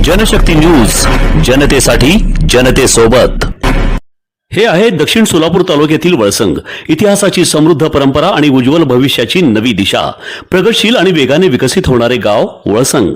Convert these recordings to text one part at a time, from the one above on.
Janshakti news, जनतेसाठी जनतेसोबत। हे आहे दक्षिण सोलापूर तालुक्यातील वळसंग। इतिहासाची समृद्ध परंपरा आणि उज्ज्वल भविष्याची नवी दिशा, प्रगतशील आणि वेगाने विकसित होणारे गाव वळसंग।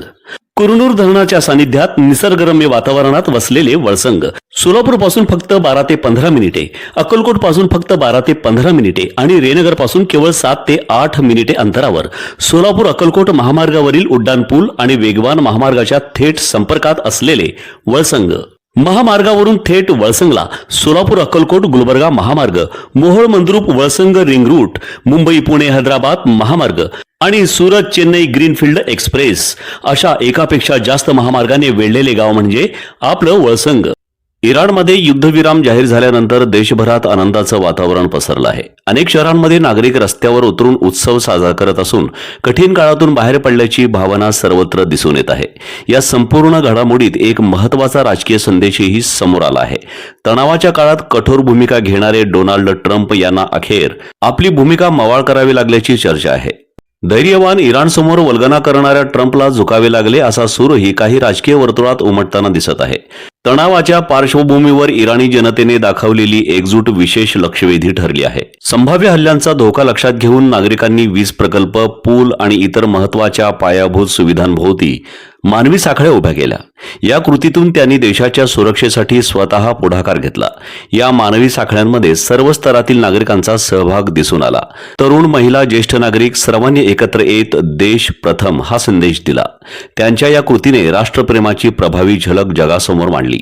कुरनूर धरणाच्या सानिध्यात निसर्गरम्य वातावरणात वसलेले वळसंग सोलापूर पासून फक्त 12 ते 15 मिनिटे, अक्कलकोट पासून फक्त 12 ते 15 मिनिटे आणि रेणनगर पासून केवळ 7 ते 8 मिनिटे अंतरावर सोलापूर अक्कलकोट महामार्गावरील उड्डाण पूल आणि वेगवान महामार्गाच्या थेट संपर्कात असलेले वळसंग। महामार्गावरून थेट वळसंगला सोलापूर अक्कलकोट गुलबर्गा महामार्ग, मोहोळ मंद्रुप वळसंग रिंग रूट, मुंबई पुणे हैदराबाद महामार्ग आणि सुरत चेन्नई ग्रीनफील्ड एक्सप्रेस अशा एकापेक्षा जास्त महामार्गाने वेढलेले गाव म्हणजे आपलं वळसंग। इराणमध्ये युद्धविराम जाहीर झाल्यानंतर देशभरात आनंदाचं वातावरण पसरलं आहे। अनेक शहरांमध्ये नागरिक रस्त्यावर उतरून उत्सव साजरा करत असून कठीण काळातून बाहेर पडल्याची भावना सर्वत्र दिसून येत आहे। या संपूर्ण घडामोडीत एक महत्त्वाचा राजकीय संदेशही समोर आला आहे। तणावाच्या काळात कठोर भूमिका घेणारे डोनाल्ड ट्रम्प यांना अखेर आपली भूमिका मवाळ करावी लागल्याची चर्चा आहे। धैर्यवान इराणसमोर वल्गना करणाऱ्या ट्रम्पला झुकावे लागले असा सूरही काही राजकीय वर्तुळात उमटताना दिसत आहे। तणावाच्या पार्श्वभूमीवर इराणी जनतेने दाखवलेली एकजूट विशेष लक्षवेधी ठरली आहे। संभाव्य हल्ल्यांचा धोका लक्षात घेऊन नागरिकांनी वीज प्रकल्प, पूल आणि इतर महत्त्वाच्या पायाभूत सुविधांभोवती मानवी साखळ्या उभ्या केल्या। या कृतीतून त्यांनी देशाच्या सुरक्षेसाठी स्वतः पुढाकार घेतला। या मानवी साखळ्यांमध्ये सर्व स्तरातील नागरिकांचा सहभाग दिसून आला। तरुण, महिला, ज्येष्ठ नागरिक सर्वांनी एकत्र येत देश प्रथम हा संदेश दिला। त्यांच्या या कृतीने राष्ट्रप्रेमाची प्रभावी झलक जगासमोर मांडली।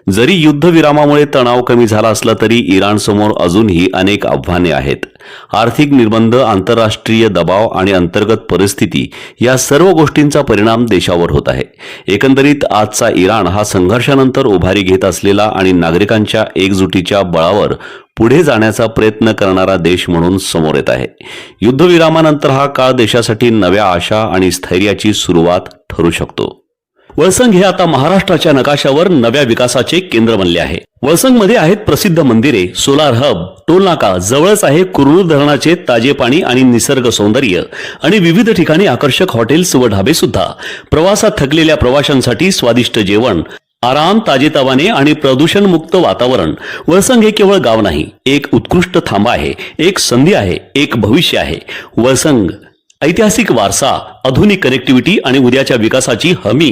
जरी युद्धविरामामुळे तणाव कमी झाला असला तरी इराणसमोर अजूनही अनेक आव्हाने आहेत। आर्थिक निर्बंध, आंतरराष्ट्रीय दबाव आणि अंतर्गत परिस्थिती या सर्व गोष्टींचा परिणाम देशावर होत आहे। एकंदरीत आजचा इराण हा संघर्षानंतर उभारी घेत असलेला आणि नागरिकांच्या एकजुटीच्या बळावर पुढे जाण्याचा प्रयत्न करणारा देश म्हणून समोर येत आहे। युद्धविरामानंतर हा काळ देशासाठी नव्या आशा आणि स्थैर्याची सुरुवात ठरू शकतो। वळसंग हे आता महाराष्ट्राच्या नकाशावर नव्या विकासाचे केंद्र बनले आहे। वळसंगमध्ये आहेत प्रसिद्ध मंदिरे, सोलार हब, टोलनाका, जवळच आहे कुरनूर धरणाचे ताजे पाणी आणि निसर्ग सौंदर्य आणि विविध ठिकाणी आकर्षक हॉटेल्स व ढाबे सुद्धा। प्रवासात थकलेल्या प्रवाशांसाठी स्वादिष्ट जेवण, आराम, ताजेतवाने आणि प्रदूषण मुक्त वातावरण। वळसंग हे केवळ गाव नाही, एक उत्कृष्ट थांबा आहे, एक संधी आहे, एक भविष्य आहे। वळसंग ऐतिहासिक वारसा, आधुनिक कनेक्टिव्हिटी आणि उद्याच्या विकासाची हमी।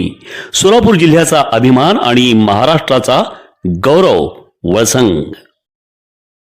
सोलापूर जिल्ह्याचा अभिमान आणि महाराष्ट्राचा गौरव। वळसंग।